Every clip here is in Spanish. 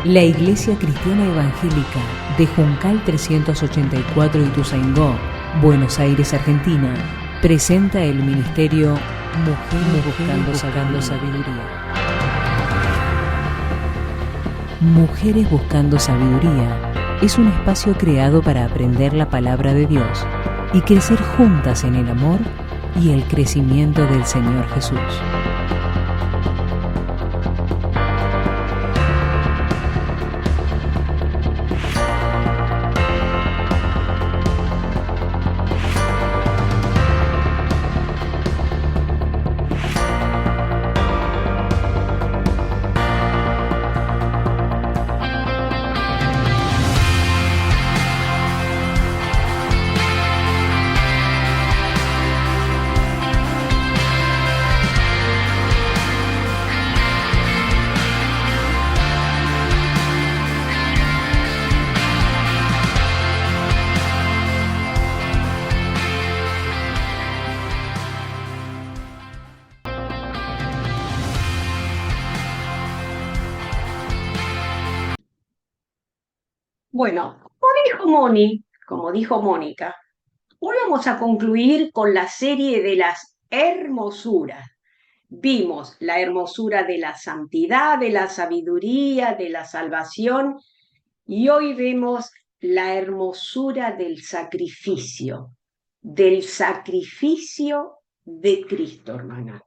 La Iglesia Cristiana Evangélica de Juncal 384 Ituzaingó, Buenos Aires, Argentina, presenta el ministerio Mujeres Buscando Sabiduría. Mujeres Buscando Sabiduría es un espacio creado para aprender la palabra de Dios y crecer juntas en el amor y el crecimiento del Señor Jesús. Bueno, como dijo Mónica, hoy vamos a concluir con la serie de las hermosuras. Vimos la hermosura de la santidad, de la sabiduría, de la salvación, y hoy vemos la hermosura del sacrificio de Cristo, hermana.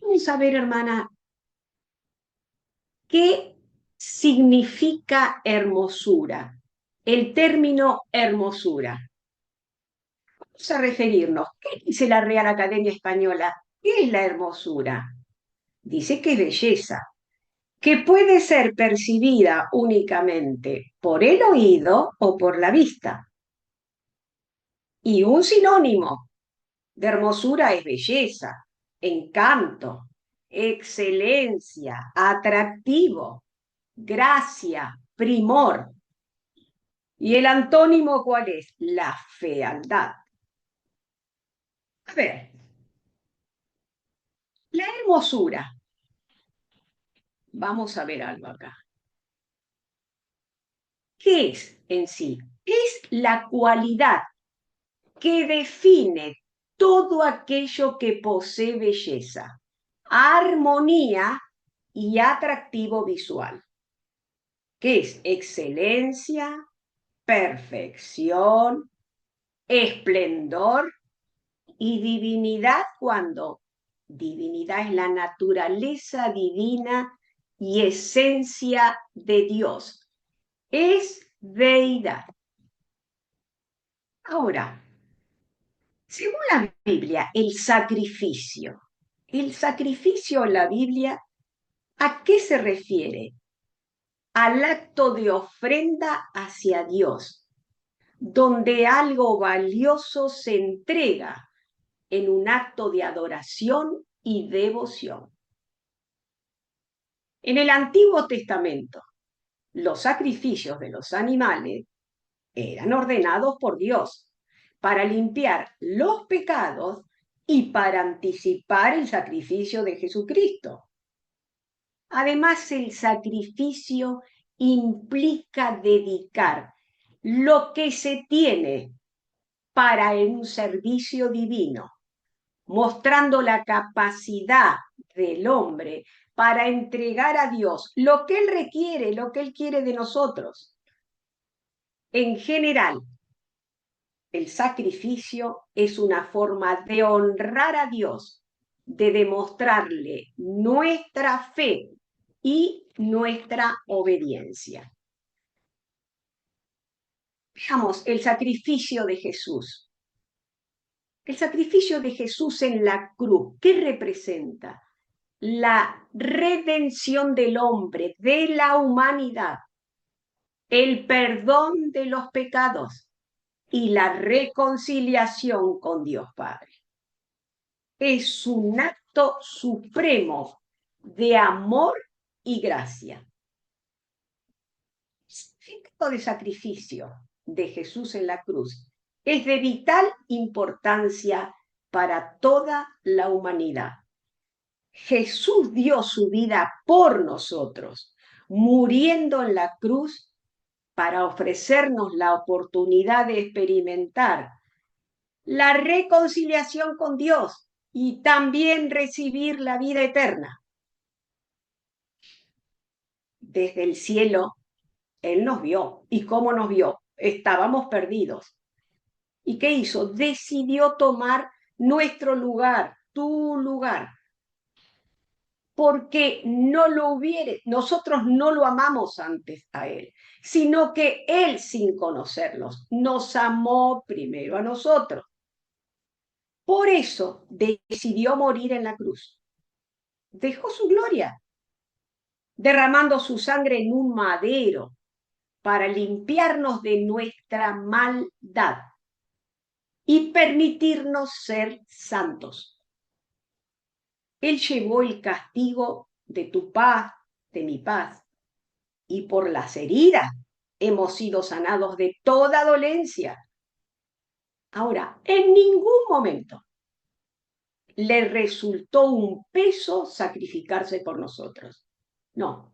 Vamos a ver, hermana, ¿qué significa hermosura? El término hermosura. Vamos a referirnos. ¿Qué dice la Real Academia Española? ¿Qué es la hermosura? Dice que es belleza, que puede ser percibida únicamente por el oído o por la vista. Y un sinónimo de hermosura es belleza, encanto, excelencia, atractivo, gracia, primor. ¿Y el antónimo cuál es? La fealdad. A ver, la hermosura. Vamos a ver algo acá. ¿Qué es en sí? Es la cualidad que define todo aquello que posee belleza, armonía y atractivo visual. ¿Qué es? Excelencia, perfección, esplendor y divinidad cuando divinidad es la naturaleza divina y esencia de Dios. Es deidad. Ahora, según la Biblia, el sacrificio en la Biblia, ¿a qué se refiere? Al acto de ofrenda hacia Dios, donde algo valioso se entrega en un acto de adoración y devoción. En el Antiguo Testamento, los sacrificios de los animales eran ordenados por Dios para limpiar los pecados y para anticipar el sacrificio de Jesucristo. Además, el sacrificio implica dedicar lo que se tiene para un servicio divino, mostrando la capacidad del hombre para entregar a Dios lo que Él requiere, lo que Él quiere de nosotros. En general, el sacrificio es una forma de honrar a Dios, de demostrarle nuestra fe y nuestra obediencia. Veamos el sacrificio de Jesús. El sacrificio de Jesús en la cruz, ¿qué representa? La redención del hombre, de la humanidad, el perdón de los pecados y la reconciliación con Dios Padre. Es un acto supremo de amor y gracia. El significado de sacrificio de Jesús en la cruz es de vital importancia para toda la humanidad. Jesús dio su vida por nosotros, muriendo en la cruz para ofrecernos la oportunidad de experimentar la reconciliación con Dios y también recibir la vida eterna. Desde el cielo, Él nos vio. ¿Y cómo nos vio? Estábamos perdidos. ¿Y qué hizo? Decidió tomar nuestro lugar, tu lugar, porque nosotros no lo amamos antes a Él, sino que Él, sin conocernos, nos amó primero a nosotros. Por eso decidió morir en la cruz. Dejó su gloria, derramando su sangre en un madero para limpiarnos de nuestra maldad y permitirnos ser santos. Él llevó el castigo de tu paz, de mi paz, y por las heridas hemos sido sanados de toda dolencia. Ahora, en ningún momento le resultó un peso sacrificarse por nosotros. No.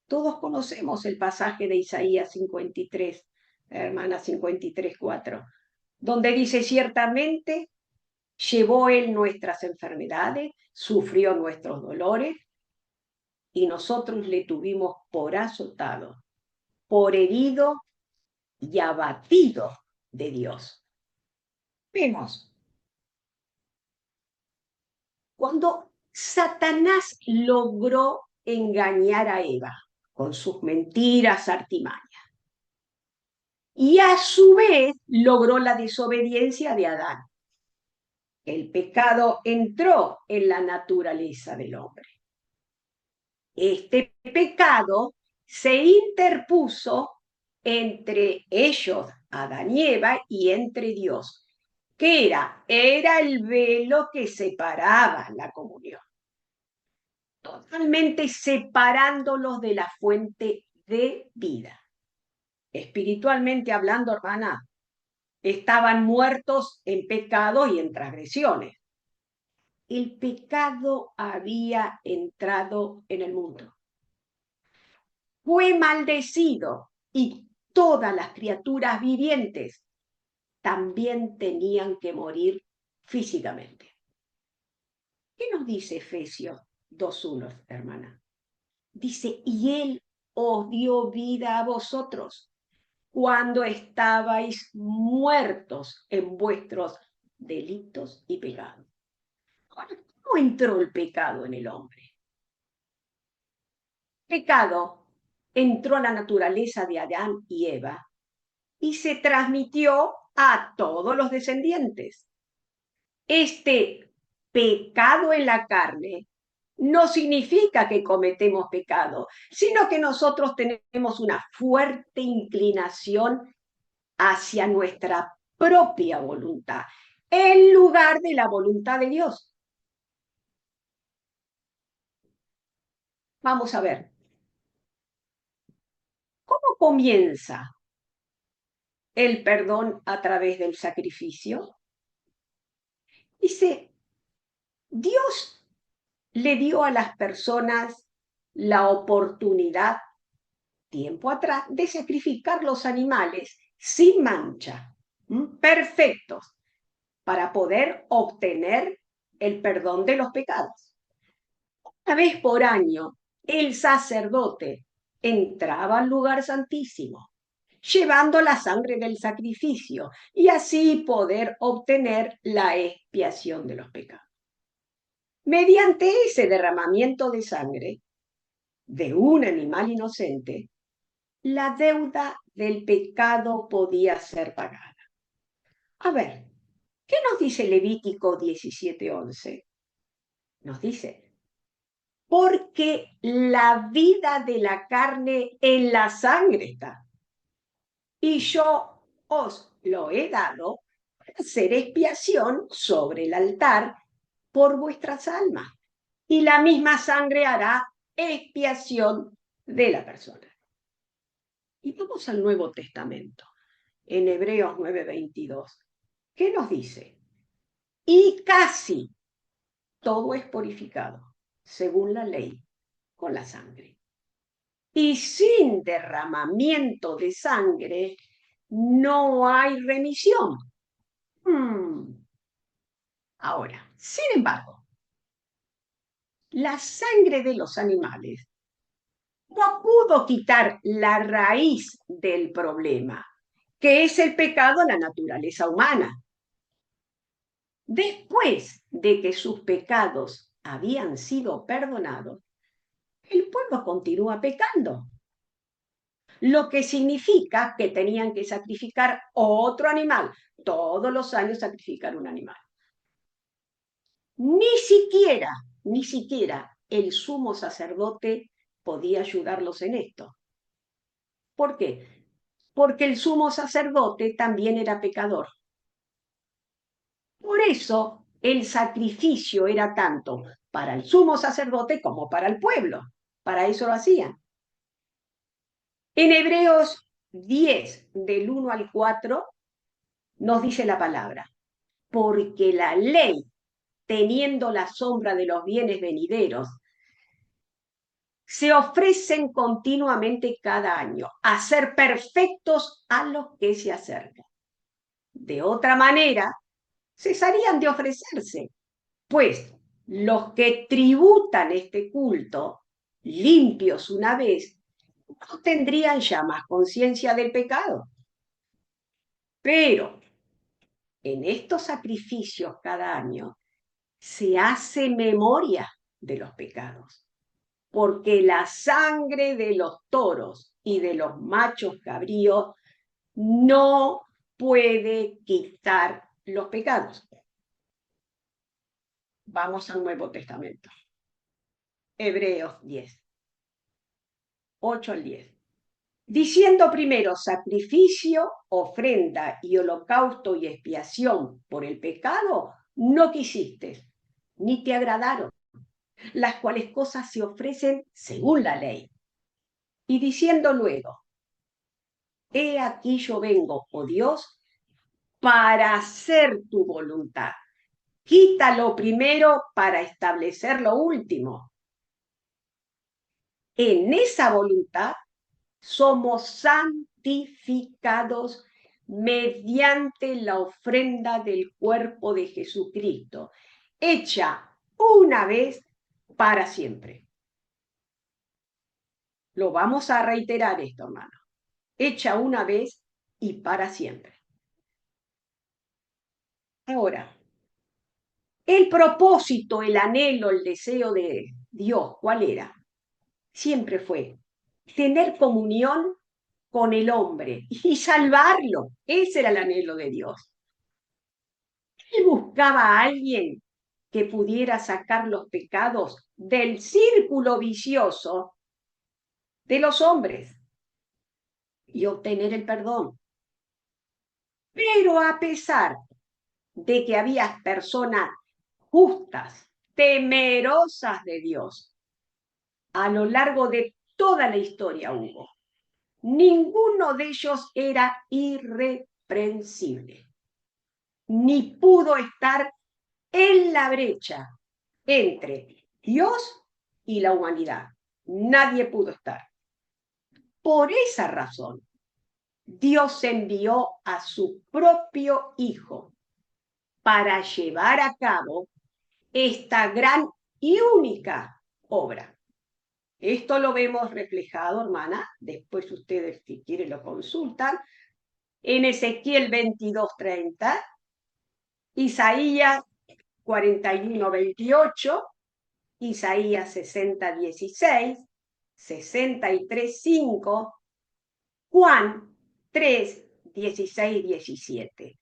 Todos conocemos el pasaje de Isaías 53, hermana 53:4, donde dice: ciertamente llevó Él nuestras enfermedades, sufrió nuestros dolores, y nosotros le tuvimos por azotado, por herido y abatido de Dios. Vemos, cuando Satanás logró engañar a Eva con sus mentiras, artimañas, y a su vez logró la desobediencia de Adán. El pecado entró en la naturaleza del hombre. Este pecado se interpuso entre ellos, Adán y Eva, y entre Dios. ¿Qué era? Era el velo que separaba la comunión, totalmente separándolos de la fuente de vida. Espiritualmente hablando, hermana, estaban muertos en pecado y en transgresiones. El pecado había entrado en el mundo. Fue maldecido y todas las criaturas vivientes también tenían que morir físicamente. ¿Qué nos dice Efesios 2:1, hermana? Dice: y Él os dio vida a vosotros cuando estabais muertos en vuestros delitos y pecados. Ahora, ¿cómo entró el pecado en el hombre? El pecado entró a la naturaleza de Adán y Eva y se transmitió a todos los descendientes. Este pecado en la carne no significa que cometemos pecado, sino que nosotros tenemos una fuerte inclinación hacia nuestra propia voluntad, en lugar de la voluntad de Dios. Vamos a ver, ¿cómo comienza el perdón a través del sacrificio? Dice, Dios le dio a las personas la oportunidad, tiempo atrás, de sacrificar los animales sin mancha, perfectos, para poder obtener el perdón de los pecados. Una vez por año, el sacerdote entraba al lugar santísimo, llevando la sangre del sacrificio, y así poder obtener la expiación de los pecados. Mediante ese derramamiento de sangre de un animal inocente, la deuda del pecado podía ser pagada. A ver, ¿qué nos dice Levítico 17:11? Nos dice: porque la vida de la carne en la sangre está, y yo os lo he dado para hacer expiación sobre el altar por vuestras almas, y la misma sangre hará expiación de la persona. Y vamos al Nuevo Testamento, en Hebreos 9:22. ¿Qué nos dice? Y casi todo es purificado, según la ley, con la sangre. Y sin derramamiento de sangre no hay remisión. Ahora, sin embargo, la sangre de los animales no pudo quitar la raíz del problema, que es el pecado en la naturaleza humana. Después de que sus pecados habían sido perdonados, el pueblo continúa pecando, lo que significa que tenían que sacrificar otro animal. Todos los años sacrificar un animal. Ni siquiera el sumo sacerdote podía ayudarlos en esto. ¿Por qué? Porque el sumo sacerdote también era pecador. Por eso el sacrificio era tanto para el sumo sacerdote como para el pueblo. Para eso lo hacían. En Hebreos 10, del 1 al 4, nos dice la palabra, porque la ley, teniendo la sombra de los bienes venideros, se ofrecen continuamente cada año a ser perfectos a los que se acercan. De otra manera, cesarían de ofrecerse, pues los que tributan este culto, limpios una vez, no tendrían ya más conciencia del pecado. Pero en estos sacrificios cada año se hace memoria de los pecados, porque la sangre de los toros y de los machos cabríos no puede quitar los pecados. Vamos al Nuevo Testamento. Hebreos 10, 8 al 10. Diciendo primero sacrificio, ofrenda y holocausto y expiación por el pecado, no quisiste, ni te agradaron, las cuales cosas se ofrecen según la ley. Y diciendo luego, he aquí yo vengo, oh Dios, para hacer tu voluntad. Quita lo primero para establecer lo último. En esa voluntad somos santificados mediante la ofrenda del cuerpo de Jesucristo, hecha una vez para siempre. Lo vamos a reiterar esto, hermano. Hecha una vez y para siempre. Ahora, el propósito, el anhelo, el deseo de Dios, ¿cuál era? Siempre fue tener comunión con el hombre y salvarlo. Ese era el anhelo de Dios. Él buscaba a alguien que pudiera sacar los pecados del círculo vicioso de los hombres y obtener el perdón. Pero a pesar de que había personas justas, temerosas de Dios, a lo largo de toda la historia hubo. Ninguno de ellos era irreprensible, ni pudo estar en la brecha entre Dios y la humanidad. Nadie pudo estar. Por esa razón, Dios envió a su propio Hijo para llevar a cabo esta gran y única obra. Esto lo vemos reflejado, hermana, después ustedes si quieren lo consultan, en Ezequiel 22:30, Isaías 41:28, Isaías 60:16, 63:5, Juan 3:16-17.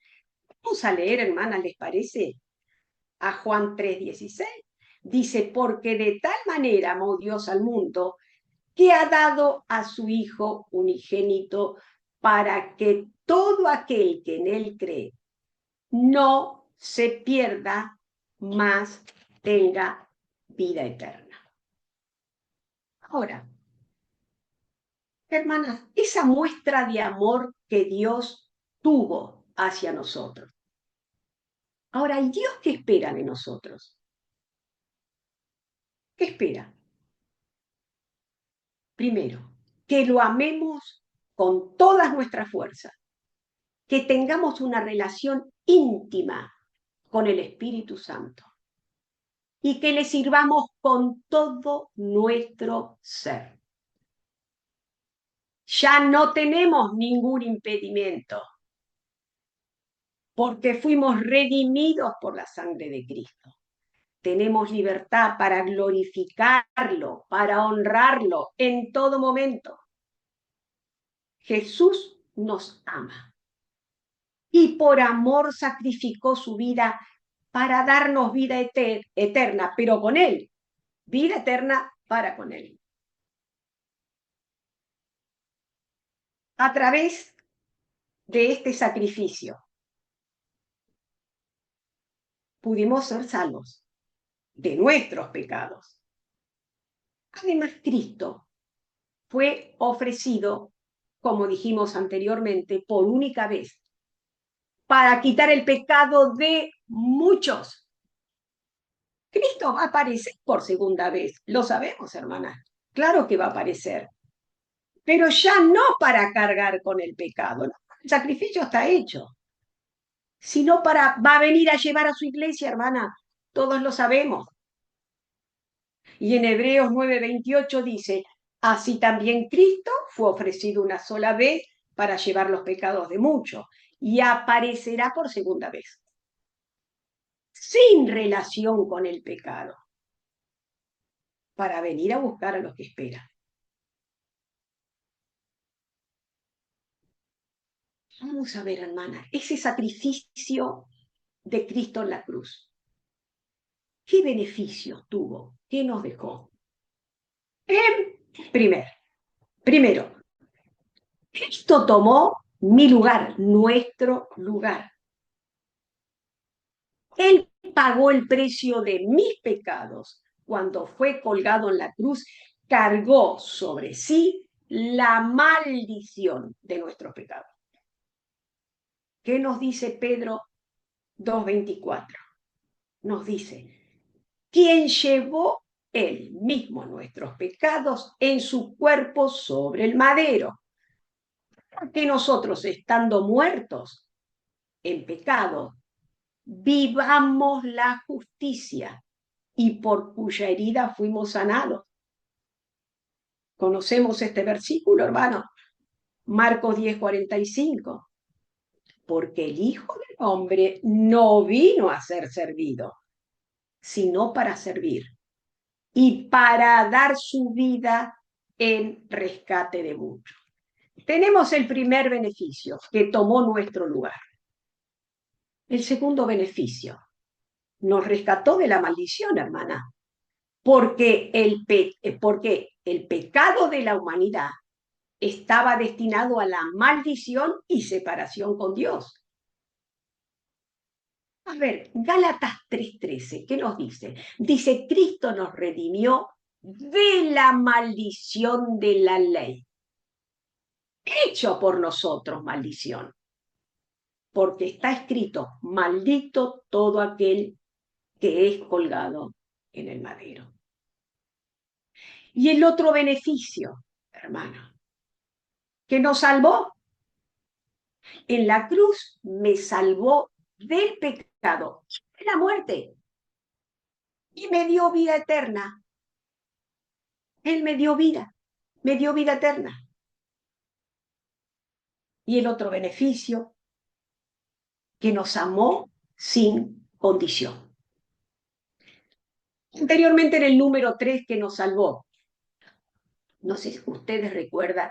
Vamos a leer, hermanas, ¿les parece? A Juan 3:16. Dice, porque de tal manera amó Dios al mundo, que ha dado a su Hijo unigénito para que todo aquel que en él cree no se pierda, mas tenga vida eterna. Ahora, hermanas, esa muestra de amor que Dios tuvo hacia nosotros. Ahora, ¿y Dios qué espera de nosotros? ¿Qué espera? Primero, que lo amemos con todas nuestras fuerzas, que tengamos una relación íntima con el Espíritu Santo y que le sirvamos con todo nuestro ser. Ya no tenemos ningún impedimento, porque fuimos redimidos por la sangre de Cristo. Tenemos libertad para glorificarlo, para honrarlo en todo momento. Jesús nos ama y por amor sacrificó su vida para darnos vida eterna, pero con Él, vida eterna para con Él. A través de este sacrificio pudimos ser salvos de nuestros pecados. Además, Cristo fue ofrecido, como dijimos anteriormente, por única vez, para quitar el pecado de muchos. Cristo va a aparecer por segunda vez, lo sabemos, hermanas. Claro que va a aparecer, pero ya no para cargar con el pecado, ¿no? El sacrificio está hecho, sino va a venir a llevar a su iglesia, hermana. Todos lo sabemos. Y en Hebreos 9:28 dice, así también Cristo fue ofrecido una sola vez para llevar los pecados de muchos y aparecerá por segunda vez, sin relación con el pecado, para venir a buscar a los que esperan. Vamos a ver, hermana, ese sacrificio de Cristo en la cruz. ¿Qué beneficios tuvo? ¿Qué nos dejó? Primero, Cristo tomó mi lugar, nuestro lugar. Él pagó el precio de mis pecados cuando fue colgado en la cruz, cargó sobre sí la maldición de nuestros pecados. ¿Qué nos dice Pedro 2:24? Nos dice, quien llevó él mismo nuestros pecados en su cuerpo sobre el madero, que nosotros, estando muertos en pecado, vivamos la justicia y por cuya herida fuimos sanados. ¿Conocemos este versículo, hermano? Marcos 10:45. Porque el Hijo del Hombre no vino a ser servido, sino para servir y para dar su vida en rescate de muchos. Tenemos el primer beneficio, que tomó nuestro lugar. El segundo beneficio, nos rescató de la maldición, hermana, porque el pecado de la humanidad estaba destinado a la maldición y separación con Dios. A ver, Gálatas 3:13, ¿qué nos dice? Dice, Cristo nos redimió de la maldición de la ley. Hecho por nosotros maldición. Porque está escrito, maldito todo aquel que es colgado en el madero. Y el otro beneficio, hermano, que nos salvó. En la cruz me salvó del pecado, de la muerte, y me dio vida eterna. Él me dio vida eterna. Y el otro beneficio, que nos amó sin condición. Anteriormente en el número 3 que nos salvó, no sé si ustedes recuerdan,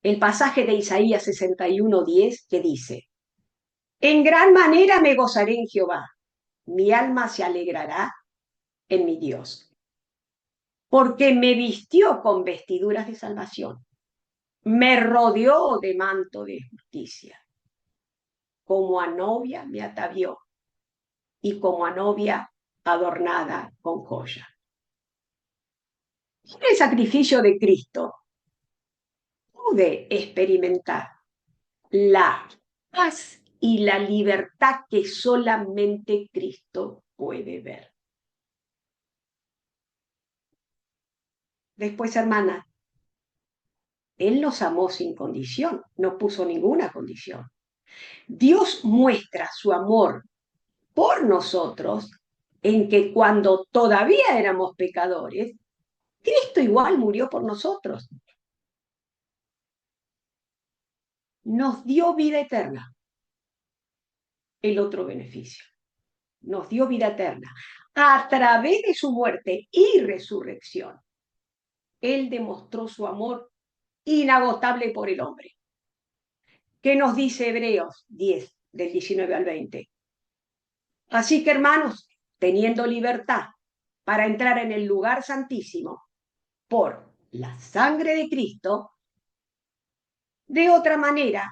el pasaje de Isaías 61:10 que dice, en gran manera me gozaré en Jehová, mi alma se alegrará en mi Dios, porque me vistió con vestiduras de salvación, me rodeó de manto de justicia, como a novia me atavió y como a novia adornada con joya. En el sacrificio de Cristo pude experimentar la paz y la libertad que solamente Cristo puede ver. Después, hermana, Él nos amó sin condición, no puso ninguna condición. Dios muestra su amor por nosotros en que cuando todavía éramos pecadores, Cristo igual murió por nosotros. Nos dio vida eterna, el otro beneficio. Nos dio vida eterna. A través de su muerte y resurrección, Él demostró su amor inagotable por el hombre. ¿Qué nos dice Hebreos 10, del 19 al 20? Así que, hermanos, teniendo libertad para entrar en el lugar santísimo por la sangre de Cristo, de otra manera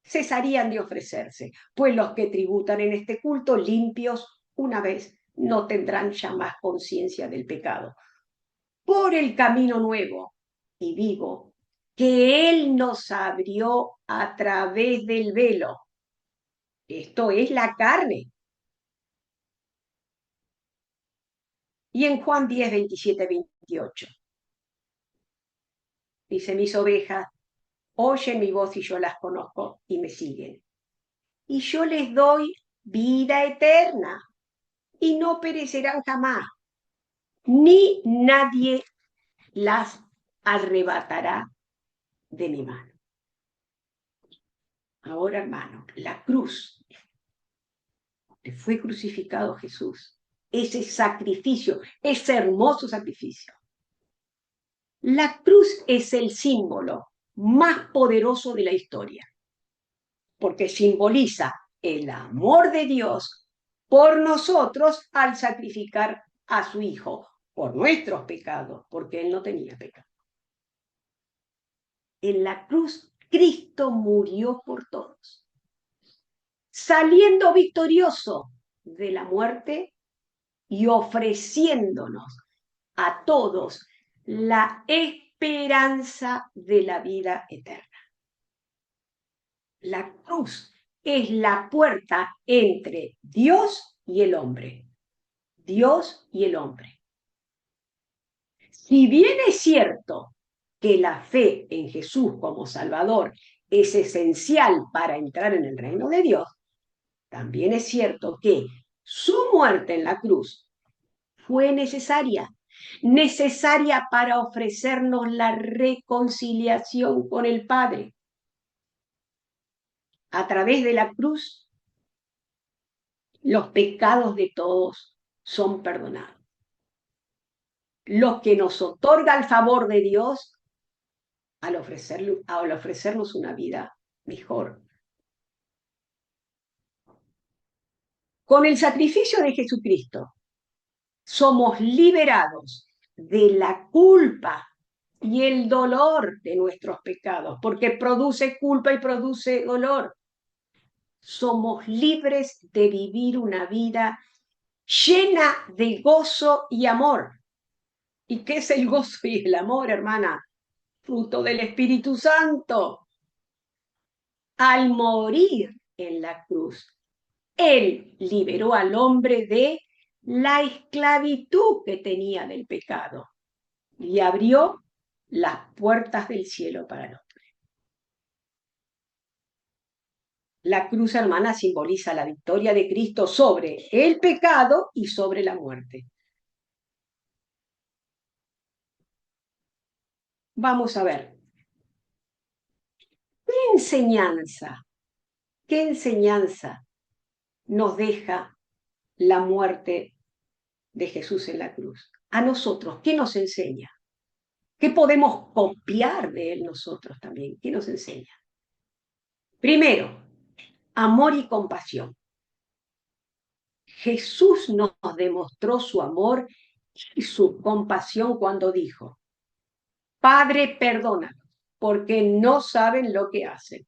cesarían de ofrecerse, pues los que tributan en este culto limpios una vez no tendrán ya más conciencia del pecado. Por el camino nuevo y vivo que Él nos abrió a través del velo, esto es la carne. Y en Juan 10, 27, 28, dice, mis ovejas oyen mi voz y yo las conozco y me siguen. Y yo les doy vida eterna y no perecerán jamás, ni nadie las arrebatará de mi mano. Ahora, hermano, la cruz, que fue crucificado Jesús, ese sacrificio, ese hermoso sacrificio. La cruz es el símbolo más poderoso de la historia, porque simboliza el amor de Dios por nosotros al sacrificar a su Hijo por nuestros pecados, porque Él no tenía pecado. En la cruz, Cristo murió por todos, saliendo victorioso de la muerte y ofreciéndonos a todos la esperanza de la vida eterna. La cruz es la puerta entre Dios y el hombre. Dios y el hombre. Si bien es cierto que la fe en Jesús como Salvador es esencial para entrar en el reino de Dios, también es cierto que su muerte en la cruz fue necesaria para ofrecernos la reconciliación con el Padre. A través de la cruz, los pecados de todos son perdonados. Lo que nos otorga el favor de Dios al ofrecernos una vida mejor. Con el sacrificio de Jesucristo, somos liberados de la culpa y el dolor de nuestros pecados, porque produce culpa y produce dolor. Somos libres de vivir una vida llena de gozo y amor. ¿Y qué es el gozo y el amor, hermana? Fruto del Espíritu Santo. Al morir en la cruz, Él liberó al hombre de la esclavitud que tenía del pecado y abrió las puertas del cielo para el hombre. La cruz, hermana, simboliza la victoria de Cristo sobre el pecado y sobre la muerte. Vamos a ver. ¿Qué enseñanza nos deja la muerte de Jesús en la cruz? A nosotros, ¿qué nos enseña? ¿Qué podemos copiar de Él nosotros también? ¿Qué nos enseña? Primero, amor y compasión. Jesús nos demostró su amor y su compasión cuando dijo, Padre, perdónanos, porque no saben lo que hacen.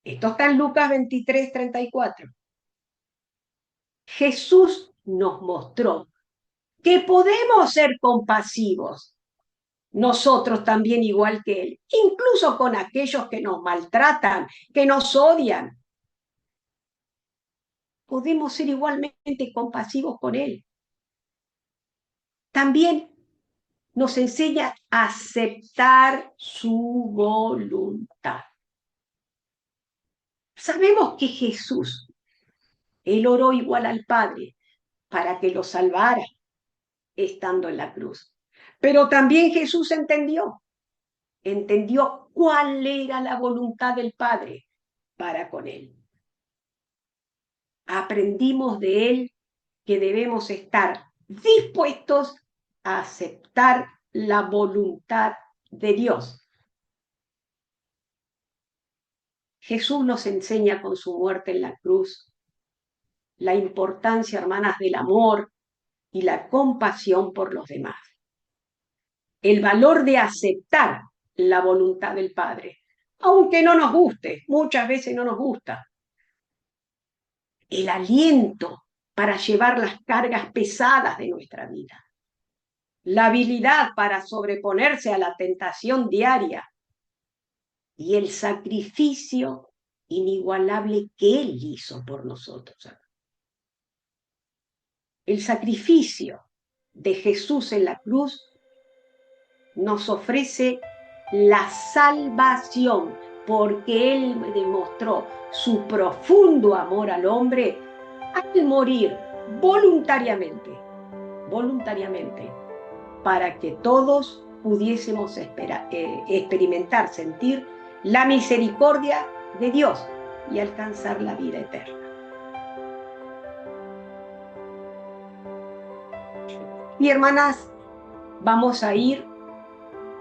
Esto está en Lucas 23, 34. Jesús nos mostró que podemos ser compasivos, nosotros también igual que Él, incluso con aquellos que nos maltratan, que nos odian. Podemos ser igualmente compasivos con Él. También nos enseña a aceptar su voluntad. Sabemos que Jesús, Él oró igual al Padre para que lo salvara estando en la cruz. Pero también Jesús entendió cuál era la voluntad del Padre para con Él. Aprendimos de Él que debemos estar dispuestos a aceptar la voluntad de Dios. Jesús nos enseña con su muerte en la cruz la importancia, hermanas, del amor y la compasión por los demás. El valor de aceptar la voluntad del Padre, aunque no nos guste, muchas veces no nos gusta. El aliento para llevar las cargas pesadas de nuestra vida. La habilidad para sobreponerse a la tentación diaria. Y el sacrificio inigualable que Él hizo por nosotros. El sacrificio de Jesús en la cruz nos ofrece la salvación, porque Él demostró su profundo amor al hombre al morir voluntariamente, para que todos pudiésemos experimentar, sentir la misericordia de Dios y alcanzar la vida eterna. Y hermanas, vamos a ir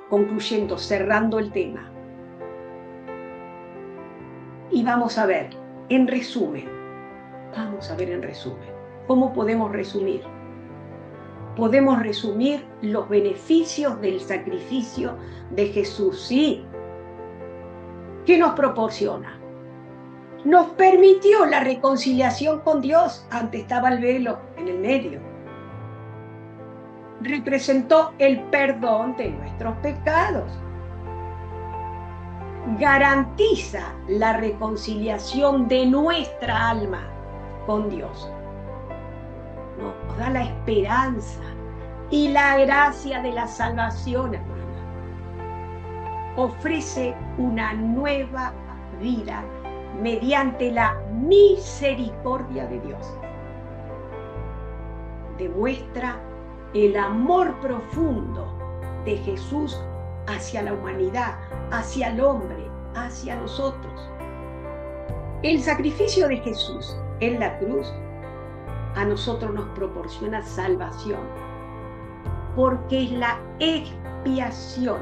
concluyendo, cerrando el tema. Y vamos a ver, en resumen, ¿cómo podemos resumir? Podemos resumir los beneficios del sacrificio de Jesús, ¿sí? ¿Qué nos proporciona? Nos permitió la reconciliación con Dios, antes estaba el velo en el medio. Representó el perdón de nuestros pecados. Garantiza la reconciliación de nuestra alma con Dios. Nos da la esperanza y la gracia de la salvación, hermana. Ofrece una nueva vida mediante la misericordia de Dios. Demuestra el amor profundo de Jesús hacia la humanidad, hacia el hombre, hacia nosotros. El sacrificio de Jesús en la cruz a nosotros nos proporciona salvación, porque es la expiación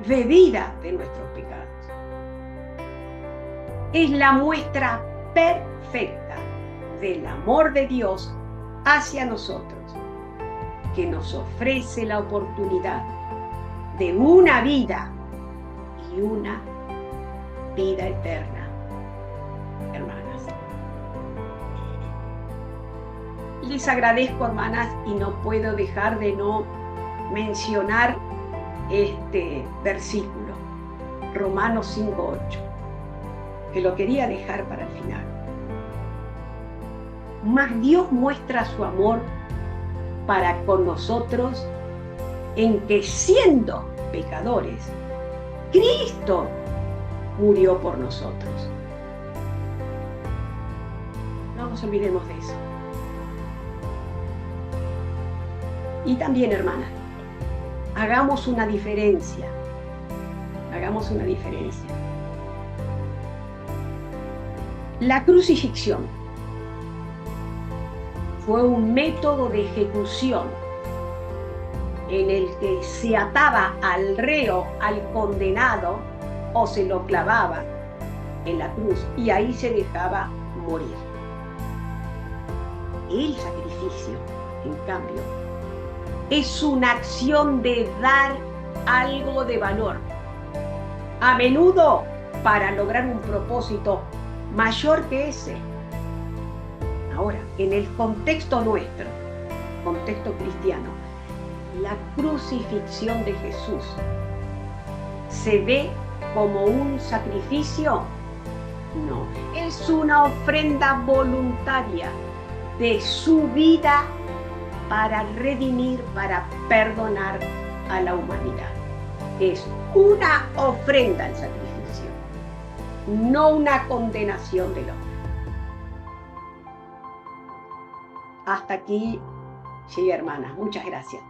debida de nuestros pecados. Es la muestra perfecta del amor de Dios hacia nosotros, que nos ofrece la oportunidad de una vida y una vida eterna, hermanas. Les agradezco, hermanas, y no puedo dejar de no mencionar este versículo, Romanos 5:8, que lo quería dejar para el final. Mas Dios muestra su amor para con nosotros en que, siendo pecadores, Cristo murió por nosotros. No nos olvidemos de eso. Y también, hermanas, hagamos una diferencia. La crucifixión fue un método de ejecución en el que se ataba al reo, al condenado, o se lo clavaba en la cruz y ahí se dejaba morir. El sacrificio, en cambio, es una acción de dar algo de valor, a menudo para lograr un propósito mayor que ese. Ahora, en el contexto nuestro, contexto cristiano, la crucifixión de Jesús se ve como un sacrificio. No, es una ofrenda voluntaria de su vida para redimir, para perdonar a la humanidad. Es una ofrenda al sacrificio, no una condenación del hombre. Hasta aquí, sí, hermanas, muchas gracias.